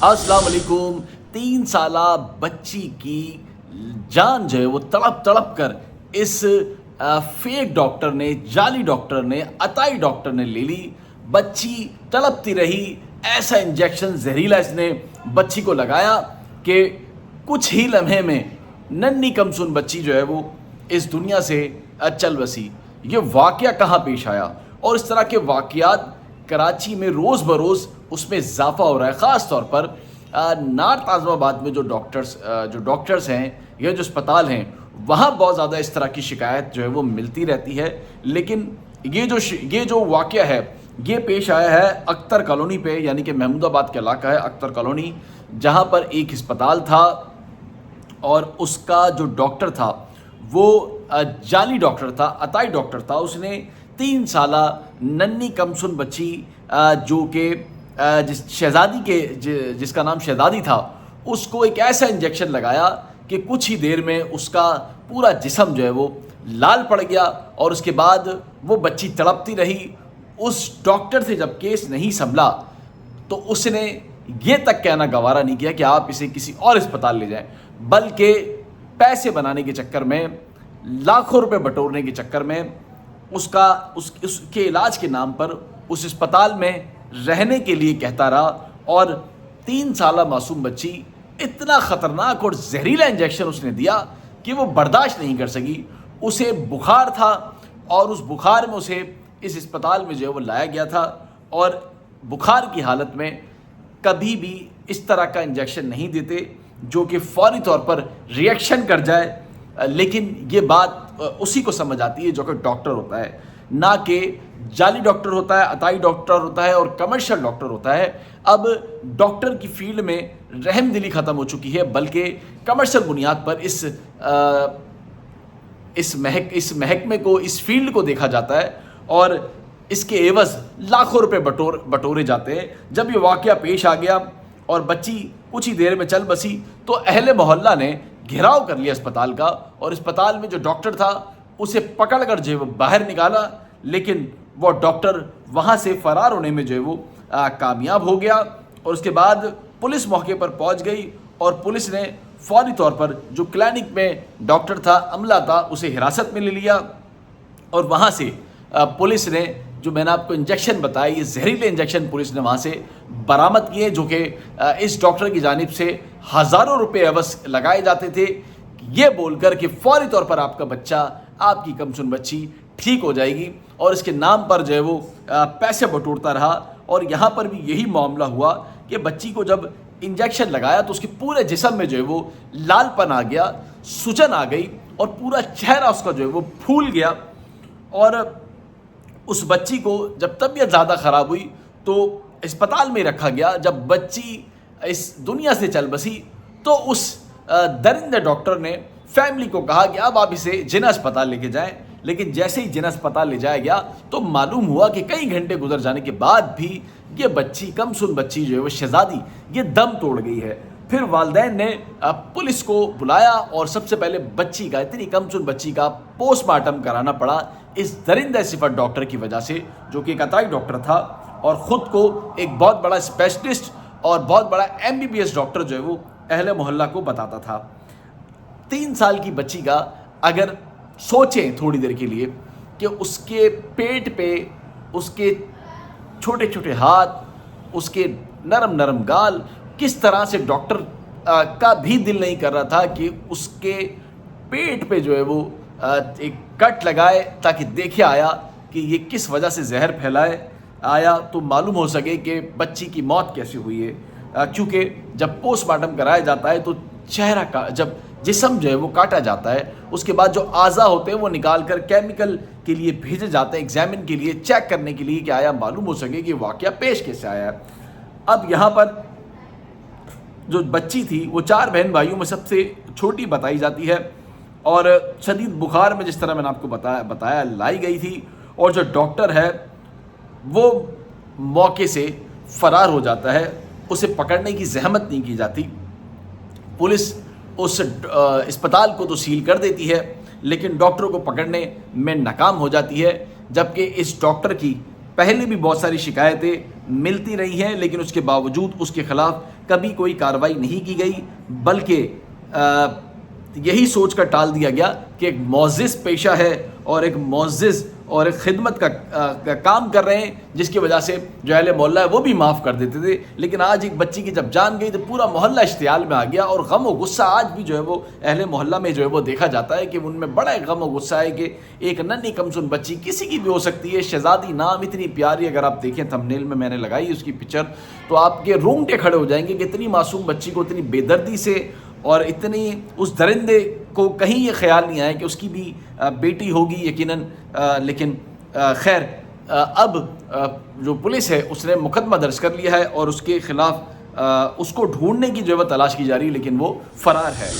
अस्सलाम वालेकुम। 3 साला बच्ची की जान जो है वो तड़प तड़प कर इस फेक डॉक्टर ने, जाली डॉक्टर ने, अताई डॉक्टर ने ले ली। बच्ची तड़पती रही। ऐसा इंजेक्शन जहरीला इसने बच्ची को लगाया कि कुछ ही लम्हे में नन्ही कमसुन बच्ची जो है वो इस दुनिया से चल बसी। ये वाक़या कहाँ पेश आया? और इस तरह के वाक़यात कराची में रोज़ बरोज़ उसमें इजाफा हो रहा है। ख़ास तौर पर नॉर्थ आज़माबाद में जो डॉक्टर्स हैं या जो अस्पताल हैं वहाँ बहुत ज़्यादा इस तरह की शिकायत जो है वो मिलती रहती है। लेकिन ये जो वाक़या है ये पेश आया है अख्तर कॉलोनी पे, यानी कि महमूदाबाद का इलाका है अख्तर कॉलोनी, जहाँ पर एक अस्पताल था और उसका जो डॉक्टर था वो जाली डॉक्टर था, अताई डॉक्टर था। उसने 3 साला नन्ही कमसुन बच्ची जो कि जिसका नाम शहजादी था, उसको एक ऐसा इंजेक्शन लगाया कि कुछ ही देर में उसका पूरा जिस्म जो है वो लाल पड़ गया और उसके बाद वो बच्ची तड़पती रही। उस डॉक्टर से जब केस नहीं संभला तो उसने ये तक कहना गवारा नहीं किया कि आप इसे किसी और अस्पताल ले जाएं, बल्कि पैसे बनाने के चक्कर में, लाखों रुपए बटोरने के चक्कर में उसके इलाज के नाम पर उस अस्पताल में रहने के लिए कहता रहा। और 3 साला मासूम बच्ची, इतना ख़तरनाक और जहरीला इंजेक्शन उसने दिया कि वो बर्दाश्त नहीं कर सकी। उसे बुखार था और उस बुखार में उसे इस अस्पताल में जो है वो लाया गया था। और बुखार की हालत में कभी भी इस तरह का इंजेक्शन नहीं देते जो कि फौरी तौर पर रिएक्शन कर जाए। लेकिन ये बात उसी को समझ आती है जो कि डॉक्टर होता है, ना कि जाली डॉक्टर होता है, अताई डॉक्टर होता है और कमर्शियल डॉक्टर होता है। अब डॉक्टर की फील्ड में रहमदिली ख़त्म हो चुकी है, बल्कि कमर्शियल बुनियाद पर इस महकमे को, इस फील्ड को देखा जाता है और इसके एवज़ लाखों रुपए बटोरे जाते हैं। जब ये वाक़या पेश आ गया और बच्ची कुछ ही देर में चल बसी तो अहले मोहल्ला ने घेराव कर लिया अस्पताल का और अस्पताल में जो डॉक्टर था उसे पकड़ कर जो है वो बाहर निकाला। लेकिन वो डॉक्टर वहाँ से फ़रार होने में जो है वो कामयाब हो गया। और उसके बाद पुलिस मौके पर पहुँच गई और पुलिस ने फौरी तौर पर जो क्लिनिक में डॉक्टर था, अमला था, उसे हिरासत में ले लिया। और वहाँ से पुलिस ने जो मैंने आपको इंजेक्शन बताया, ये जहरीले इंजेक्शन पुलिस ने वहाँ से बरामद किए, जो कि इस डॉक्टर की जानिब से हज़ारों रुपए एवज़ लगाए जाते थे, ये बोलकर कि फौरी तौर पर आपका बच्चा, आपकी कमसुन बच्ची ठीक हो जाएगी। और इसके नाम पर जो है वो पैसे बटोरता रहा। और यहाँ पर भी यही मामला हुआ कि बच्ची को जब इंजेक्शन लगाया तो उसके पूरे जिस्म में जो है वो लालपन आ गया, सूजन आ गई और पूरा चेहरा उसका जो है वो फूल गया। और उस बच्ची को जब तबीयत ज़्यादा ख़राब हुई तो अस्पताल में रखा गया। जब बच्ची इस दुनिया से चल बसी तो उस दरिंदे डॉक्टर ने फैमिली को कहा कि अब आप इसे जिना अस्पताल लेके जाएं। लेकिन जैसे ही जिना अस्पताल ले जाया गया तो मालूम हुआ कि कई घंटे गुजर जाने के बाद भी ये बच्ची, कमसुन बच्ची जो है वो शहजादी, ये दम तोड़ गई है। फिर वालिदैन ने पुलिस को बुलाया और सबसे पहले बच्ची का, इतनी कमसुन बच्ची का पोस्टमार्टम कराना पड़ा इस दरिंदा सिफत डॉक्टर की वजह से, जो कि एक अताई डॉक्टर था और ख़ुद को एक बहुत बड़ा स्पेशलिस्ट और बहुत बड़ा MBBS डॉक्टर जो है वो अहले मोहल्ला को बताता था। 3 साल की बच्ची का अगर सोचें थोड़ी देर के लिए कि उसके पेट पे उसके छोटे छोटे हाथ, उसके नरम नरम गाल, किस तरह से डॉक्टर का भी दिल नहीं कर रहा था कि उसके पेट पे जो है वो एक कट लगाए ताकि देखे आया कि ये किस वजह से जहर फैलाए आया, तो मालूम हो सके कि बच्ची की मौत कैसे हुई है। क्योंकि जब पोस्टमार्टम कराया जाता है तो चेहरा का, जब जिस्म जो है वो काटा जाता है, उसके बाद जो आज़ा होते हैं वो निकाल कर केमिकल के लिए भेजे जाते हैं, एग्जामिन के लिए, चेक करने के लिए कि आया मालूम हो सके कि वाक़या पेश कैसे आया है। अब यहाँ पर जो बच्ची थी वो 4 बहन भाइयों में सबसे छोटी बताई जाती है और शदीद बुखार में, जिस तरह मैंने आपको बताया लाई गई थी। और जो डॉक्टर है वो मौके से फ़रार हो जाता है, उसे पकड़ने की जहमत नहीं की जाती। पुलिस उस अस्पताल को तो सील कर देती है लेकिन डॉक्टरों को पकड़ने में नाकाम हो जाती है। जबकि इस डॉक्टर की پہلے بھی بہت ساری شکایتیں ملتی رہی ہیں، لیکن اس کے باوجود اس کے خلاف کبھی کوئی کارروائی نہیں کی گئی، بلکہ یہی سوچ کر ٹال دیا گیا کہ ایک معزز پیشہ ہے اور ایک معزز اور ایک خدمت کا کام کر رہے ہیں، جس کی وجہ سے جو اہل محلہ ہے وہ بھی معاف کر دیتے تھے۔ لیکن آج ایک بچی کی جب جان گئی تو پورا محلہ اشتعال میں آ گیا، اور غم و غصہ آج بھی جو ہے وہ اہل محلہ میں جو ہے وہ دیکھا جاتا ہے کہ ان میں بڑا ایک غم و غصہ ہے کہ ایک ننھی کمسن بچی کسی کی بھی ہو سکتی ہے، شہزادی نام اتنی پیاری، اگر آپ دیکھیں تھمبنیل میں نے لگائی اس کی پکچر تو آپ کے رونگٹے کھڑے ہو جائیں گے کہ اتنی معصوم بچی کو اتنی بے دردی سے، اور اتنی اس درندے کو کہیں یہ خیال نہیں آیا کہ اس کی بھی بیٹی ہوگی یقیناً۔ لیکن خیر اب جو پولیس ہے اس نے مقدمہ درج کر لیا ہے اور اس کے خلاف اس کو ڈھونڈنے کی جو ہے تلاش کی جا رہی ہے، لیکن وہ فرار ہے۔